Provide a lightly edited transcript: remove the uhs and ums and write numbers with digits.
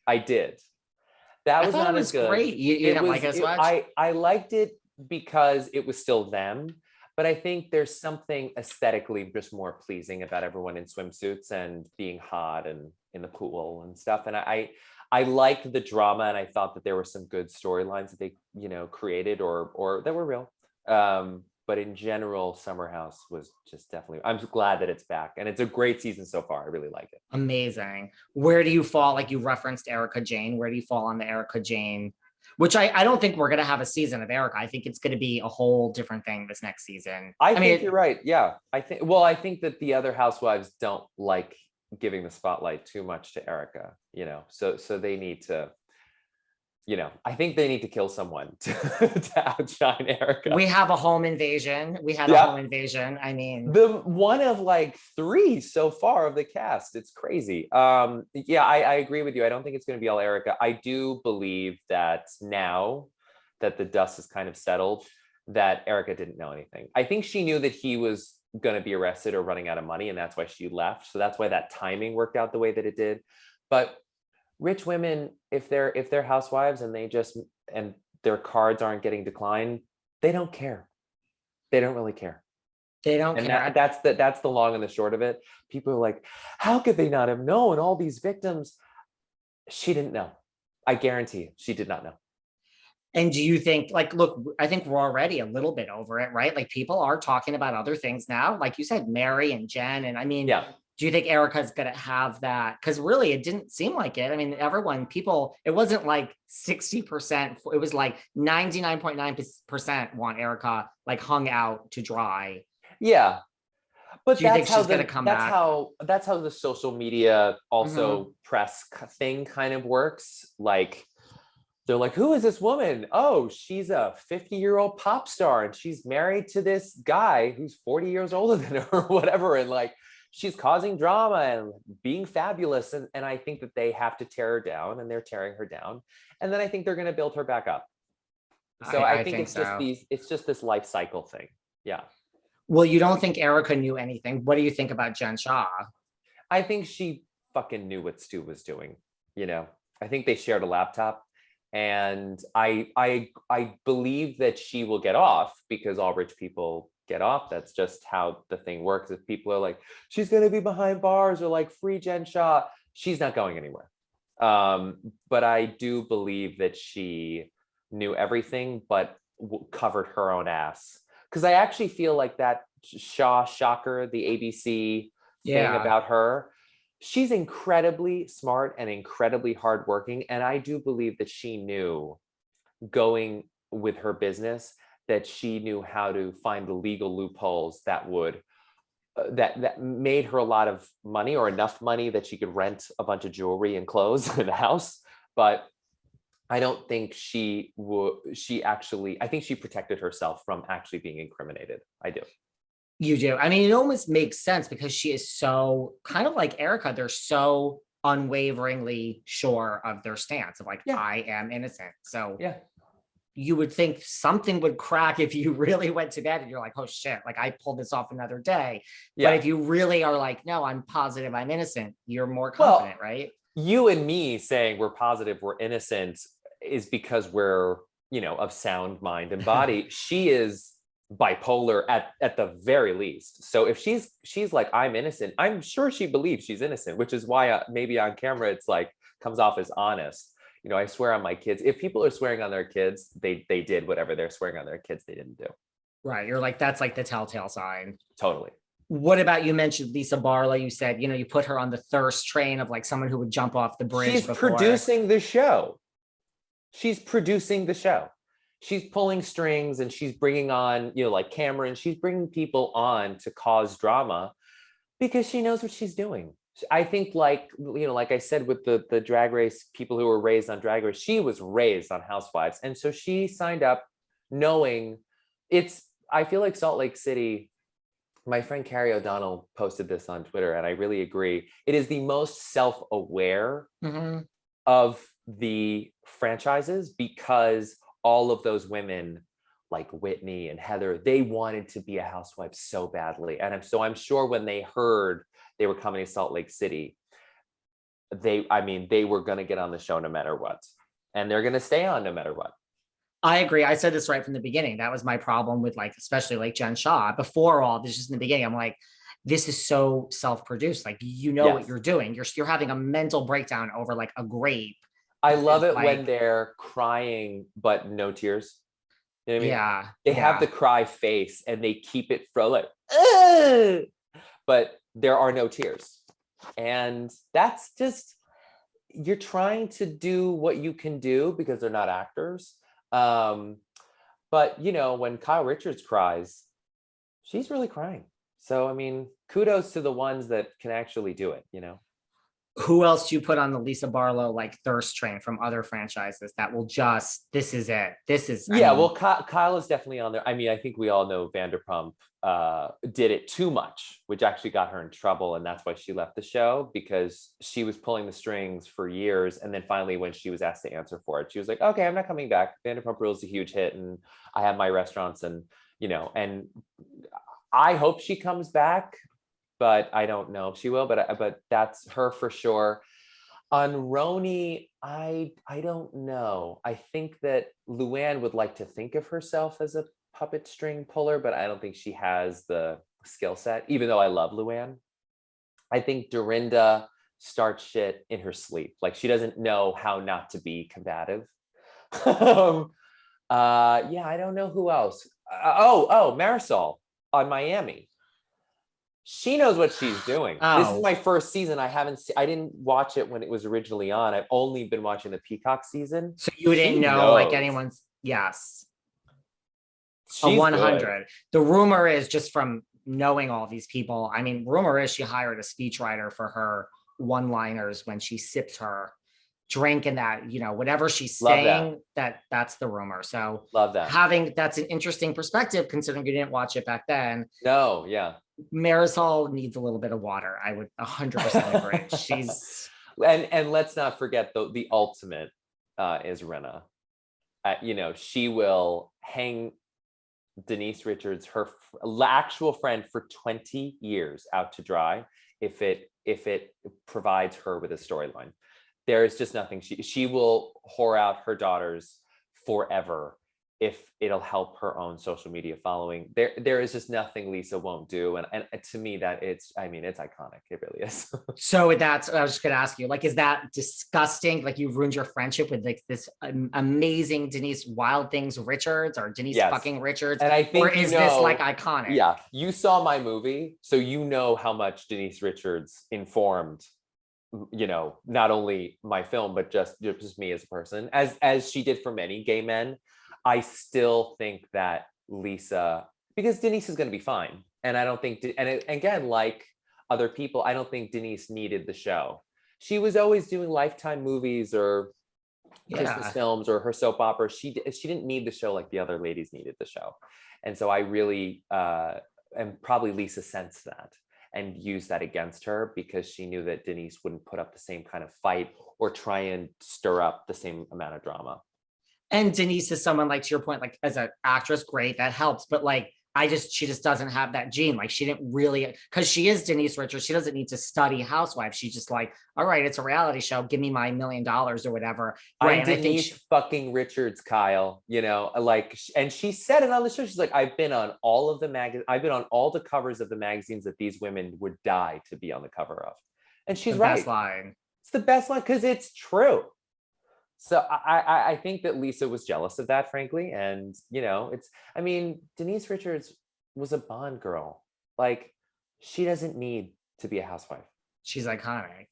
I did. That I was thought not it as was good. great. You didn't like it as much? I liked it because it was still them, but I think there's something aesthetically just more pleasing about everyone in swimsuits and being hot and in the pool and stuff. And I liked the drama, and I thought that there were some good storylines that they, created or that were real. But in general, Summer House was just definitely, I'm glad that it's back, and it's a great season so far. I really like it. Amazing. Where do you fall? Like you referenced Erika Jayne. Where do you fall on the Erika Jayne? Which I don't think we're going to have a season of Erika. I think it's going to be a whole different thing this next season. I think you're right. Yeah. I think that the other housewives don't like giving the spotlight too much to Erika, so they need to, I think they need to kill someone to outshine Erika. We have a home invasion. We had a home invasion. I mean, the one of like 3 so far of the cast. It's crazy. I agree with you. I don't think it's going to be all Erika. I do believe that now that the dust has kind of settled, that Erika didn't know anything. I think she knew that he was going to be arrested or running out of money, and that's why she left. So that's why that timing worked out the way that it did. But rich women, if they're housewives and and their cards aren't getting declined, they don't care. They don't really care. They don't care. That's the long and the short of it. People are like, how could they not have known, all these victims? She didn't know. I guarantee you, she did not know. And do you think, like, look, I think we're already a little bit over it, right? Like people are talking about other things now, like you said, Mary and Jen. And I mean, do you think Erika's going to have that? Because really, it didn't seem like it. I mean, it wasn't like 60%. It was like 99.9% want Erika like hung out to dry. Yeah. But do you think she's going to come back? That's how the social media also press thing kind of works. Like, they're like, who is this woman? Oh, she's a 50-year-old pop star and she's married to this guy who's 40 years older than her or whatever. And like, she's causing drama and being fabulous. And I think that they have to tear her down, and they're tearing her down. And then I think they're going to build her back up. So I think it's just this life cycle thing. Yeah. Well, you don't think Erika knew anything. What do you think about Jen Shah? I think she fucking knew what Stu was doing. I think they shared a laptop. And I believe that she will get off, because all rich people get off. That's just how the thing works. If people are like, she's going to be behind bars, or like, free Jen Shah, she's not going anywhere. But I do believe that she knew everything, but covered her own ass. Because I actually feel like that Shah shocker, the ABC thing about her, she's incredibly smart and incredibly hardworking. And I do believe that she knew, going with her business, that she knew how to find the legal loopholes that would, that made her a lot of money, or enough money that she could rent a bunch of jewelry and clothes in the house. But I don't think I think she protected herself from actually being incriminated. I do. You do. I mean, it almost makes sense, because she is so kind of like Erika. They're so unwaveringly sure of their stance of like, I am innocent. So you would think something would crack if you really went to bed and you're like, oh shit, like I pulled this off another day. But if you really are like, no, I'm positive I'm innocent, you're more confident, right? You and me saying we're positive we're innocent is because we're, of sound mind and body. She is bipolar at the very least. So if she's like, I'm innocent, I'm sure she believes she's innocent, which is why maybe on camera it's like comes off as honest. I swear on my kids. If people are swearing on their kids, they did whatever they're swearing on their kids they didn't do. Right. You're like, that's like the telltale sign. Totally. What about, you mentioned Lisa Barlow, you said, you put her on the thirst train of like someone who would jump off the bridge. She's producing the show. She's producing the show. She's pulling strings, and she's bringing on, like Cameron, she's bringing people on to cause drama because she knows what she's doing. I think like I said, with the Drag Race, people who were raised on Drag Race, she was raised on Housewives. And so she signed up knowing I feel like Salt Lake City, my friend Carrie O'Donnell posted this on Twitter, and I really agree. It is the most self-aware of the franchises, because all of those women like Whitney and Heather, they wanted to be a housewife so badly. And so I'm sure when they heard they were coming to Salt Lake City, they were going to get on the show no matter what. And they're going to stay on no matter what. I agree. I said this right from the beginning. That was my problem with like, especially like Jen Shah. Before all this, just in the beginning, I'm like, this is so self-produced. Like, you know what you're doing. You're having a mental breakdown over like a grape. I love it when they're crying, but no tears. You know what I mean? Yeah. They have the cry face and they keep it for like, ugh! But there are no tears. And that's just, you're trying to do what you can do because they're not actors. But you know, when Kyle Richards cries, she's really crying. So, I mean, kudos to the ones that can actually do it, you know? Who else do you put on the Lisa Barlow like thirst train from other franchises that will just, this is it. This is, well, Kyle is definitely on there. I mean, I think we all know Vanderpump did it too much, which actually got her in trouble. And that's why she left the show, because she was pulling the strings for years. And then finally, when she was asked to answer for it, she was like, okay, I'm not coming back. Vanderpump Rules is a huge hit. And I have my restaurants and, you know, and I hope she comes back, but I don't know if she will, but that's her for sure. On RHONY, I don't know. I think that Luann would like to think of herself as a puppet string puller, but I don't think she has the skill set, even though I love Luann. I think Dorinda starts shit in her sleep. Like, she doesn't know how not to be combative. Yeah, I don't know who else. Marisol on Miami. She knows what she's doing. This is my first season. I didn't watch it when it was originally on. I've only been watching the Peacock season. So you didn't know like anyone's, yes. She's a 100. Good. The rumor is, just from knowing all these people, I mean, rumor is she hired a speechwriter for her one-liners when she sips her drink, and that, you know, whatever she's saying, that's the rumor. So love that. That's an interesting perspective considering you didn't watch it back then. No, yeah. Marisol needs a little bit of water. I would 100% agree. She's and let's not forget the ultimate is Rinna. You know, she will hang Denise Richards, her actual friend, for 20 years out to dry if it provides her with a storyline. There is just nothing she will whore out her daughters forever if it'll help her own social media following. There is just nothing Lisa won't do. And to me, that it's iconic. It really is. So that's, I was just going to ask you, like, is that disgusting? Like, you've ruined your friendship with like this amazing Denise Wild Things Richards, or Denise fucking Richards? And I think, or is this like iconic? Yeah. You saw my movie, so you know how much Denise Richards informed, you know, not only my film, but just me as a person, as she did for many gay men. I still think that Lisa, because Denise is going to be fine. And I don't think, again, like other people, I don't think Denise needed the show. She was always doing Lifetime movies or Christmas films or her soap opera. She didn't need the show like the other ladies needed the show. And so I really, and probably Lisa sensed that and used that against her, because she knew that Denise wouldn't put up the same kind of fight or try and stir up the same amount of drama. And Denise is someone, like, to your point, like, as an actress, great, that helps. But like, she just doesn't have that gene. Like, she didn't really, because she is Denise Richards. She doesn't need to study Housewives. She's just like, all right, it's a reality show. Give me my $1 million or whatever. Right. I'm Denise fucking Richards, Kyle, you know, like, and she said it on the show. She's like, I've been on all of the I've been on all the covers of the magazines that these women would die to be on the cover of. And she's right. Best line. It's the best line, because it's true. So I think that Lisa was jealous of that, frankly. And, you know, Denise Richards was a Bond girl. Like, she doesn't need to be a housewife. She's iconic.